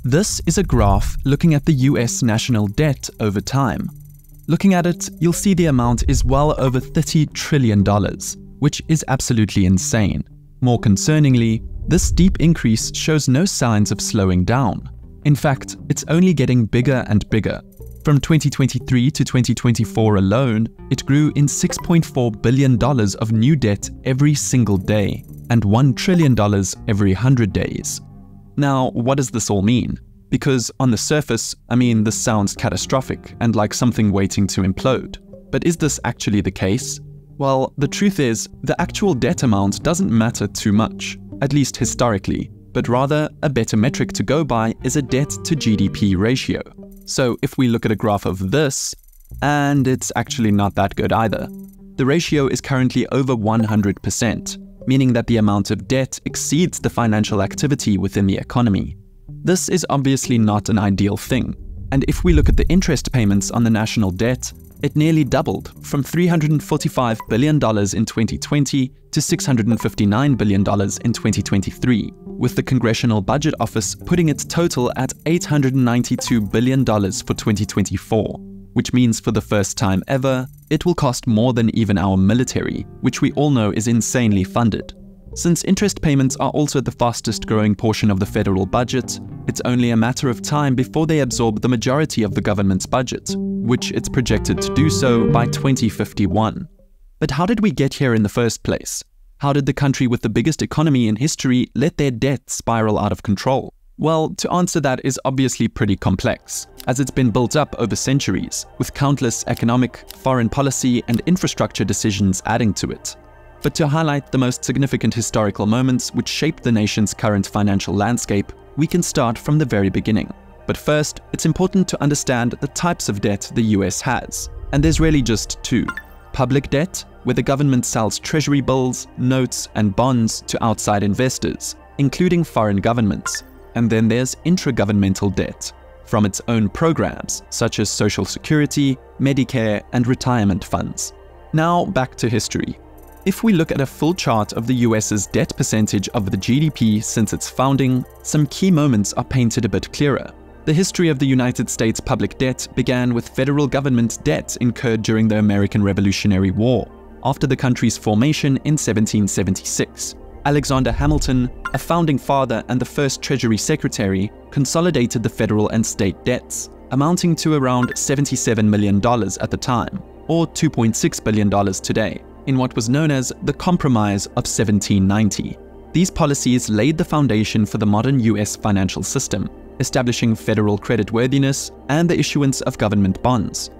This is a graph looking at the US national debt over time. Looking at it, you'll see the amount is well over $30 trillion, which is absolutely insane. More concerningly, this steep increase shows no signs of slowing down. In fact, it's only getting bigger and bigger. From 2023 to 2024 alone, it grew in $6.4 billion of new debt every single day, and $1 trillion every 100 days. Now, what does this all mean? Because on the surface, this sounds catastrophic and like something waiting to implode. But is this actually the case? Well, the truth is, the actual debt amount doesn't matter too much, at least historically, but rather a better metric to go by is a debt to GDP ratio. So if we look at a graph of this, and it's actually not that good either. The ratio is currently over 100%, meaning that the amount of debt exceeds the financial activity within the economy. This is obviously not an ideal thing, and if we look at the interest payments on the national debt, it nearly doubled from $345 billion in 2020 to $659 billion in 2023, with the Congressional Budget Office putting its total at $892 billion for 2024, which means for the first time ever, it will cost more than even our military, which we all know is insanely funded. Since interest payments are also the fastest growing portion of the federal budget, it's only a matter of time before they absorb the majority of the government's budget, which it's projected to do so by 2051. But how did we get here in the first place? How did the country with the biggest economy in history let their debt spiral out of control? Well, to answer that is obviously pretty complex, as it's been built up over centuries, with countless economic, foreign policy, and infrastructure decisions adding to it. But to highlight the most significant historical moments which shaped the nation's current financial landscape, we can start from the very beginning. But first, it's important to understand the types of debt the US has, and there's really just two. Public debt, where the government sells treasury bills, notes, and bonds to outside investors, including foreign governments. And then there's intragovernmental debt, from its own programs, such as Social Security, Medicare, and retirement funds. Now back to history. If we look at a full chart of the US's debt percentage of the GDP since its founding, some key moments are painted a bit clearer. The history of the United States public debt began with federal government debt incurred during the American Revolutionary War, after the country's formation in 1776. Alexander Hamilton, a founding father and the first Treasury Secretary, consolidated the federal and state debts, amounting to around $77 million at the time, or $2.6 billion today, in what was known as the Compromise of 1790. These policies laid the foundation for the modern US financial system, establishing federal creditworthiness and the issuance of government bonds.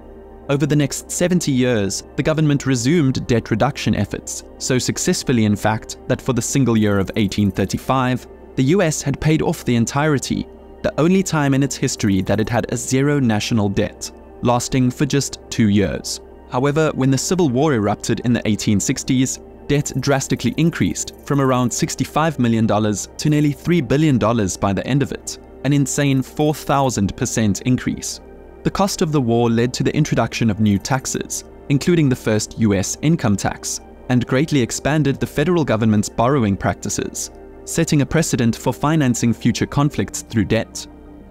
Over the next 70 years, the government resumed debt reduction efforts, so successfully in fact that for the single year of 1835, the US had paid off the entirety, the only time in its history that it had a zero national debt, lasting for just 2 years. However, when the Civil War erupted in the 1860s, debt drastically increased from around $65 million to nearly $3 billion by the end of it, an insane 4,000% increase. The cost of the war led to the introduction of new taxes, including the first US income tax, and greatly expanded the federal government's borrowing practices, setting a precedent for financing future conflicts through debt.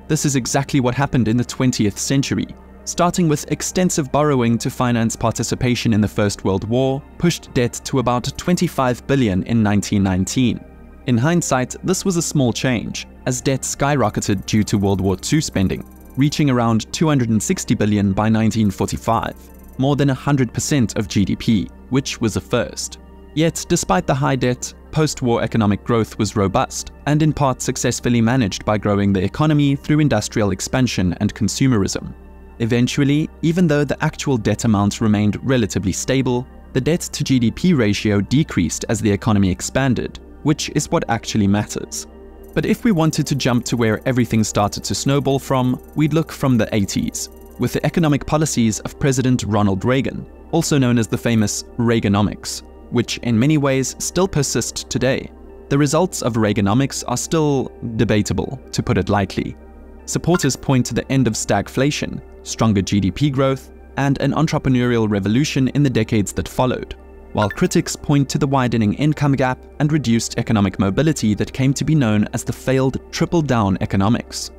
This is exactly what happened in the 20th century. Starting with extensive borrowing to finance participation in the First World War, pushed debt to about $25 billion in 1919. In hindsight, this was a small change, as debt skyrocketed due to World War II spending, reaching around $260 billion by 1945, more than 100% of GDP, which was a first. Yet, despite the high debt, post-war economic growth was robust, and in part successfully managed by growing the economy through industrial expansion and consumerism. Eventually, even though the actual debt amount remained relatively stable, the debt-to-GDP ratio decreased as the economy expanded, which is what actually matters. But if we wanted to jump to where everything started to snowball from, we'd look from the 80s, with the economic policies of President Ronald Reagan, also known as the famous Reaganomics, which in many ways still persist today. The results of Reaganomics are still debatable, to put it lightly. Supporters point to the end of stagflation, stronger GDP growth, and an entrepreneurial revolution in the decades that followed, while critics point to the widening income gap and reduced economic mobility that came to be known as the failed trickle-down economics.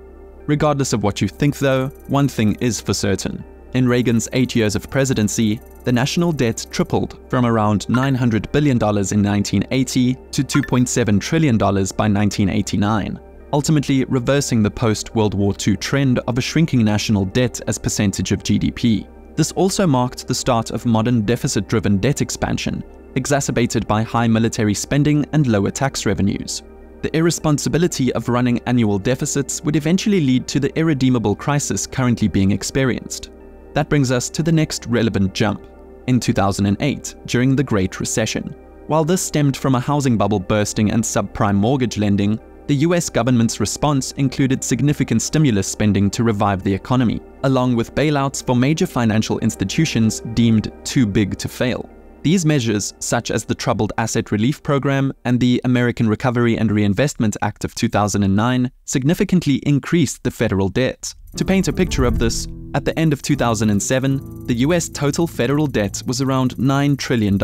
Regardless of what you think though, one thing is for certain. In Reagan's 8 years of presidency, the national debt tripled from around $900 billion in 1980 to $2.7 trillion by 1989, ultimately reversing the post-World War II trend of a shrinking national debt as percentage of GDP. This also marked the start of modern deficit-driven debt expansion, exacerbated by high military spending and lower tax revenues. The irresponsibility of running annual deficits would eventually lead to the irredeemable crisis currently being experienced. That brings us to the next relevant jump, in 2008, during the Great Recession. While this stemmed from a housing bubble bursting and subprime mortgage lending, the US government's response included significant stimulus spending to revive the economy, along with bailouts for major financial institutions deemed too big to fail. These measures, such as the Troubled Asset Relief Program and the American Recovery and Reinvestment Act of 2009, significantly increased the federal debt. To paint a picture of this, at the end of 2007, the US total federal debt was around $9 trillion,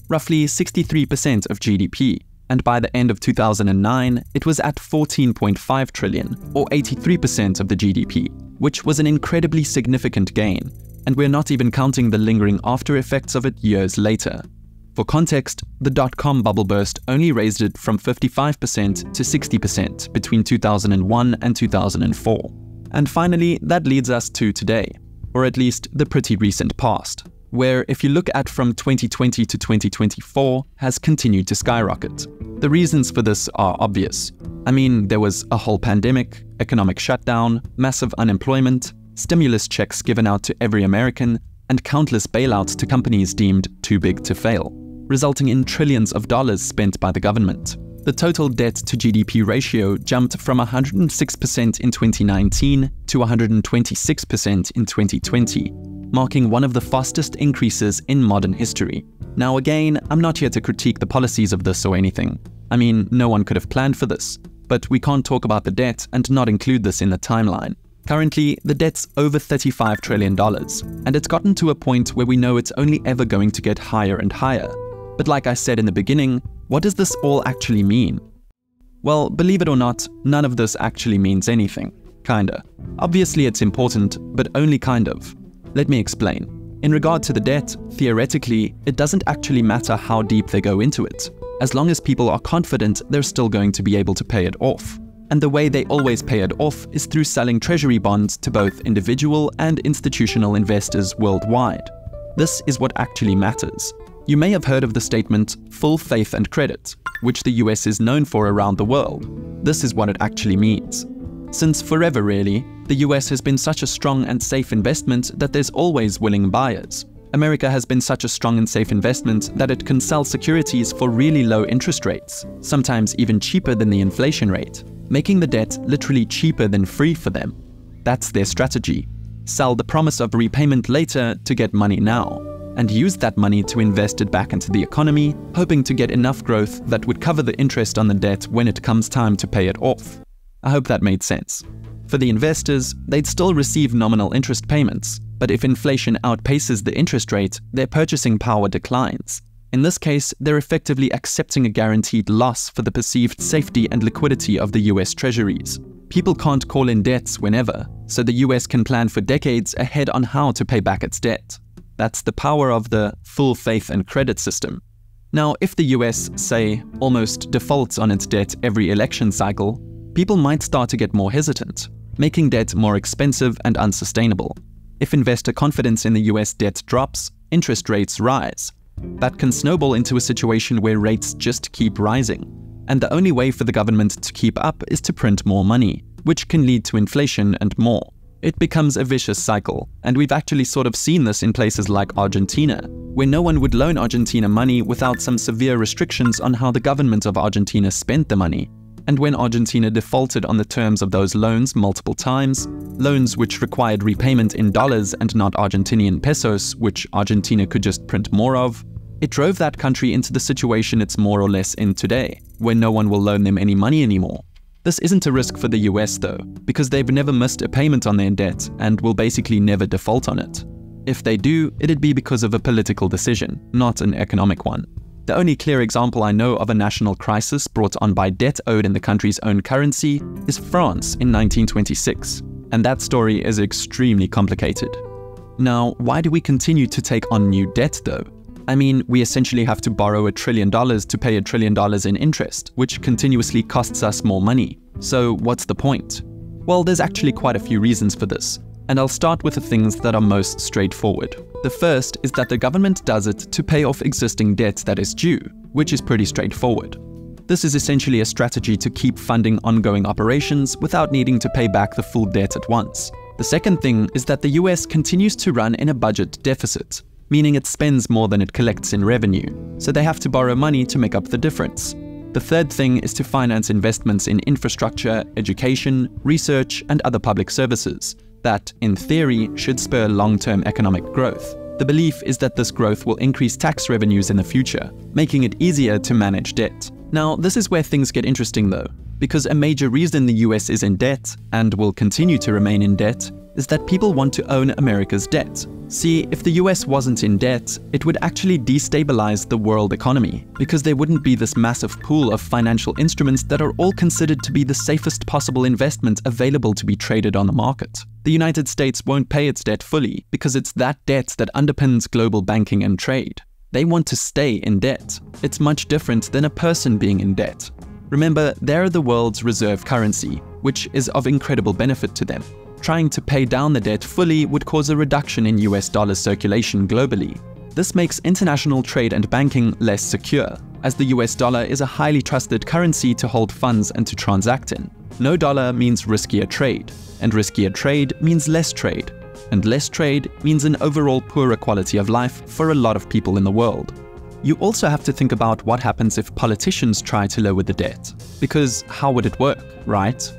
roughly 63% of GDP. And by the end of 2009, it was at $14.5 trillion, or 83% of the GDP, which was an incredibly significant gain, and we're not even counting the lingering after effects of it years later. For context, the dot-com bubble burst only raised it from 55% to 60% between 2001 and 2004. And finally, that leads us to today, or at least the pretty recent past, where if you look at from 2020 to 2024 has continued to skyrocket. The reasons for this are obvious. I mean, there was a whole pandemic, economic shutdown, massive unemployment, stimulus checks given out to every American, and countless bailouts to companies deemed too big to fail, resulting in trillions of dollars spent by the government. The total debt to GDP ratio jumped from 106% in 2019 to 126% in 2020, marking one of the fastest increases in modern history. Now again, I'm not here to critique the policies of this or anything. I mean, no one could have planned for this, but we can't talk about the debt and not include this in the timeline. Currently, the debt's over $35 trillion, and it's gotten to a point where we know it's only ever going to get higher and higher. But like I said in the beginning, what does this all actually mean? Well, believe it or not, none of this actually means anything. Kinda. Obviously it's important, but only kind of. Let me explain. In regard to the debt, theoretically, it doesn't actually matter how deep they go into it. As long as people are confident they're still going to be able to pay it off. And the way they always pay it off is through selling treasury bonds to both individual and institutional investors worldwide. This is what actually matters. You may have heard of the statement, full faith and credit, which the US is known for around the world. This is what it actually means. Since forever really, the US has been such a strong and safe investment that there's always willing buyers. America has been such a strong and safe investment that it can sell securities for really low interest rates, sometimes even cheaper than the inflation rate, making the debt literally cheaper than free for them. That's their strategy. Sell the promise of repayment later to get money now, and use that money to invest it back into the economy, hoping to get enough growth that would cover the interest on the debt when it comes time to pay it off. I hope that made sense. For the investors, they'd still receive nominal interest payments, but if inflation outpaces the interest rate, their purchasing power declines. In this case, they're effectively accepting a guaranteed loss for the perceived safety and liquidity of the US treasuries. People can't call in debts whenever, so the US can plan for decades ahead on how to pay back its debt. That's the power of the full faith and credit system. Now, if the US, say, almost defaults on its debt every election cycle, people might start to get more hesitant, making debt more expensive and unsustainable. If investor confidence in the US debt drops, interest rates rise. That can snowball into a situation where rates just keep rising. And the only way for the government to keep up is to print more money, which can lead to inflation and more. It becomes a vicious cycle, and we've actually sort of seen this in places like Argentina, where no one would loan Argentina money without some severe restrictions on how the government of Argentina spent the money. And when Argentina defaulted on the terms of those loans multiple times, loans which required repayment in dollars and not Argentinian pesos, which Argentina could just print more of, it drove that country into the situation it's more or less in today, where no one will loan them any money anymore. This isn't a risk for the US though, because they've never missed a payment on their debt and will basically never default on it. If they do, it'd be because of a political decision, not an economic one. The only clear example I know of a national crisis brought on by debt owed in the country's own currency is France in 1926, and that story is extremely complicated. Now, why do we continue to take on new debt though? I mean, we essentially have to borrow $1 trillion to pay $1 trillion in interest, which continuously costs us more money. So what's the point? Well, there's actually quite a few reasons for this, and I'll start with the things that are most straightforward. The first is that the government does it to pay off existing debt that is due, which is pretty straightforward. This is essentially a strategy to keep funding ongoing operations without needing to pay back the full debt at once. The second thing is that the US continues to run in a budget deficit, meaning it spends more than it collects in revenue, so they have to borrow money to make up the difference. The third thing is to finance investments in infrastructure, education, research, and other public services that, in theory, should spur long-term economic growth. The belief is that this growth will increase tax revenues in the future, making it easier to manage debt. Now, this is where things get interesting though, because a major reason the US is in debt, and will continue to remain in debt, is that people want to own America's debt. See, if the US wasn't in debt, it would actually destabilize the world economy, because there wouldn't be this massive pool of financial instruments that are all considered to be the safest possible investment available to be traded on the market. The United States won't pay its debt fully, because it's that debt that underpins global banking and trade. They want to stay in debt. It's much different than a person being in debt. Remember, they're the world's reserve currency, which is of incredible benefit to them. Trying to pay down the debt fully would cause a reduction in US dollar circulation globally. This makes international trade and banking less secure, as the US dollar is a highly trusted currency to hold funds and to transact in. No dollar means riskier trade, and riskier trade means less trade, and less trade means an overall poorer quality of life for a lot of people in the world. You also have to think about what happens if politicians try to lower the debt, because how would it work, right?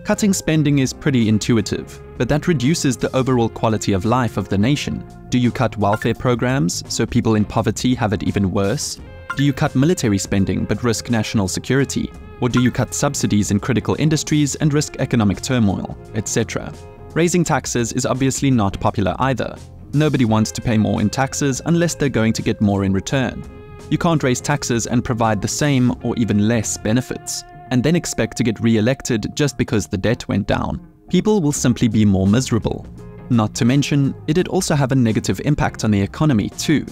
Cutting spending is pretty intuitive, but that reduces the overall quality of life of the nation. Do you cut welfare programs so people in poverty have it even worse? Do you cut military spending but risk national security? Or do you cut subsidies in critical industries and risk economic turmoil, etc.? Raising taxes is obviously not popular either. Nobody wants to pay more in taxes unless they're going to get more in return. You can't raise taxes and provide the same or even less benefits, and then expect to get re-elected just because the debt went down. People will simply be more miserable. Not to mention, it'd also have a negative impact on the economy too.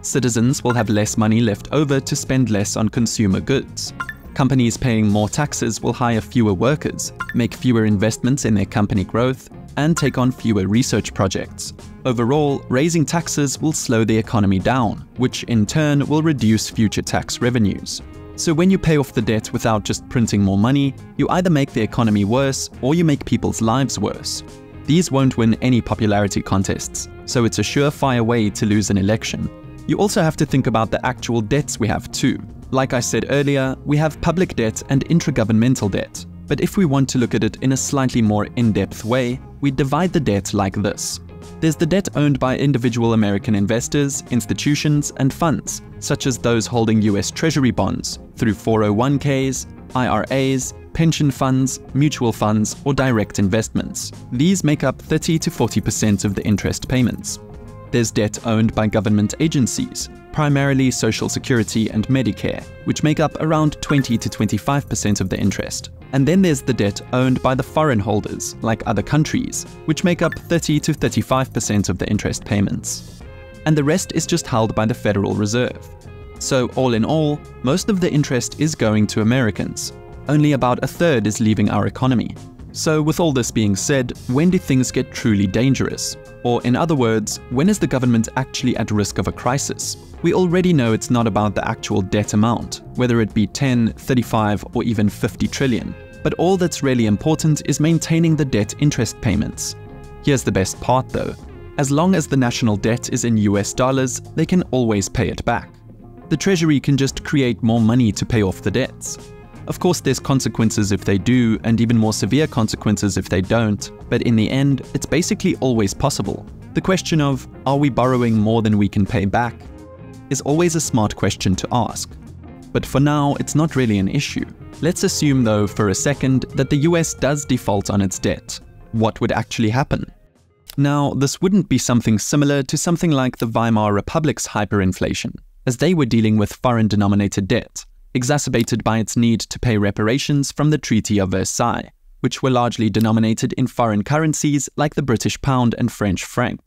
Citizens will have less money left over to spend less on consumer goods. Companies paying more taxes will hire fewer workers, make fewer investments in their company growth, and take on fewer research projects. Overall, raising taxes will slow the economy down, which in turn will reduce future tax revenues. So when you pay off the debt without just printing more money, you either make the economy worse or you make people's lives worse. These won't win any popularity contests, so it's a surefire way to lose an election. You also have to think about the actual debts we have too. Like I said earlier, we have public debt and intragovernmental debt. But if we want to look at it in a slightly more in-depth way, we divide the debt like this. There's the debt owned by individual American investors, institutions, and funds, such as those holding US Treasury bonds through 401ks, IRAs, pension funds, mutual funds, or direct investments. These make up 30 to 40% of the interest payments. There's debt owned by government agencies, primarily Social Security and Medicare, which make up around 20 to 25% of the interest. And then there's the debt owned by the foreign holders, like other countries, which make up 30 to 35% of the interest payments. And the rest is just held by the Federal Reserve. So all in all, most of the interest is going to Americans. Only about a third is leaving our economy. So with all this being said, when do things get truly dangerous? Or in other words, when is the government actually at risk of a crisis? We already know it's not about the actual debt amount, whether it be 10, 35, or even 50 trillion. But all that's really important is maintaining the debt interest payments. Here's the best part though. As long as the national debt is in US dollars, they can always pay it back. The Treasury can just create more money to pay off the debts. Of course, there's consequences if they do, and even more severe consequences if they don't, but in the end, it's basically always possible. The question of, are we borrowing more than we can pay back, is always a smart question to ask. But for now, it's not really an issue. Let's assume though for a second that the US does default on its debt. What would actually happen? Now, this wouldn't be something similar to something like the Weimar Republic's hyperinflation. as they were dealing with foreign-denominated debt, exacerbated by its need to pay reparations from the Treaty of Versailles, which were largely denominated in foreign currencies like the British pound and French franc.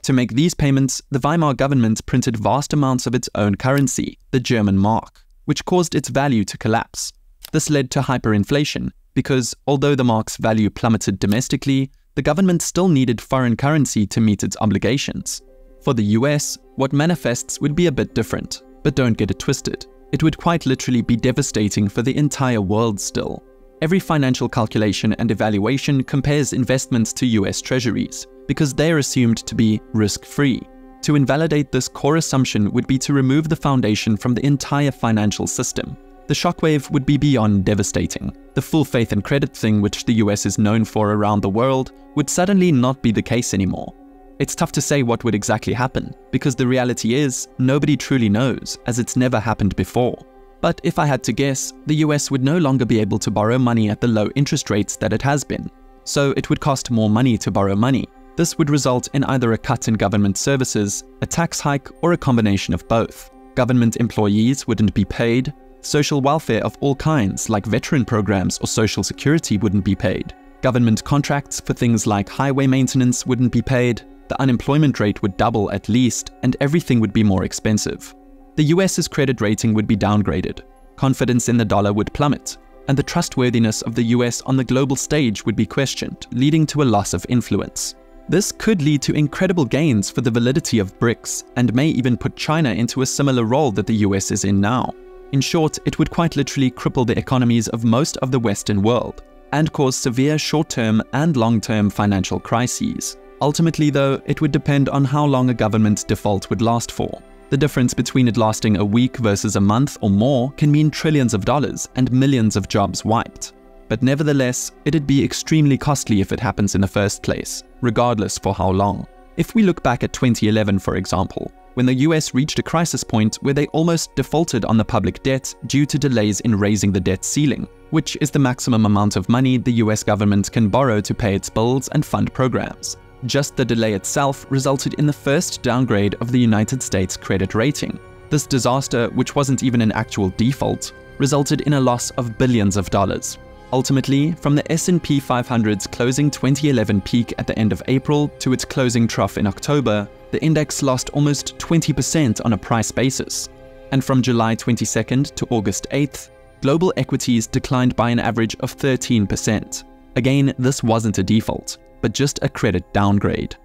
To make these payments, the Weimar government printed vast amounts of its own currency, the German mark, which caused its value to collapse. This led to hyperinflation, because although the mark's value plummeted domestically, the government still needed foreign currency to meet its obligations. For the US, what manifests would be a bit different, but don't get it twisted. It would quite literally be devastating for the entire world still. Every financial calculation and evaluation compares investments to US treasuries, because they are assumed to be risk-free. To invalidate this core assumption would be to remove the foundation from the entire financial system. The shockwave would be beyond devastating. The full faith and credit thing which the US is known for around the world would suddenly not be the case anymore. It's tough to say what would exactly happen, because the reality is, nobody truly knows, as it's never happened before. But if I had to guess, the US would no longer be able to borrow money at the low interest rates that it has been. So it would cost more money to borrow money. This would result in either a cut in government services, a tax hike, or a combination of both. Government employees wouldn't be paid, social welfare of all kinds like veteran programs or social security wouldn't be paid, government contracts for things like highway maintenance wouldn't be paid, the unemployment rate would double at least, and everything would be more expensive. The US's credit rating would be downgraded, confidence in the dollar would plummet, and the trustworthiness of the US on the global stage would be questioned, leading to a loss of influence. This could lead to incredible gains for the validity of BRICS, and may even put China into a similar role that the US is in now. In short, it would quite literally cripple the economies of most of the Western world, and cause severe short-term and long-term financial crises. Ultimately though, it would depend on how long a government default would last for. The difference between it lasting a week versus a month or more can mean trillions of dollars and millions of jobs wiped. But nevertheless, it'd be extremely costly if it happens in the first place, regardless for how long. If we look back at 2011, for example, when the US reached a crisis point where they almost defaulted on the public debt due to delays in raising the debt ceiling, which is the maximum amount of money the US government can borrow to pay its bills and fund programs. Just the delay itself resulted in the first downgrade of the United States credit rating. This disaster, which wasn't even an actual default, resulted in a loss of billions of dollars. Ultimately, from the S&P 500's closing 2011 peak at the end of April to its closing trough in October, the index lost almost 20% on a price basis. And from July 22nd to August 8th, global equities declined by an average of 13%. Again, this wasn't a default, but just a credit downgrade.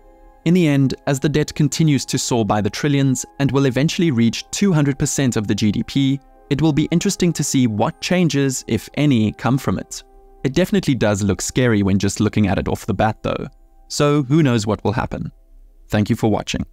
In the end, as the debt continues to soar by the trillions and will eventually reach 200% of the GDP, it will be interesting to see what changes, if any, come from it. It definitely does look scary when just looking at it off the bat though. So who knows what will happen. Thank you for watching.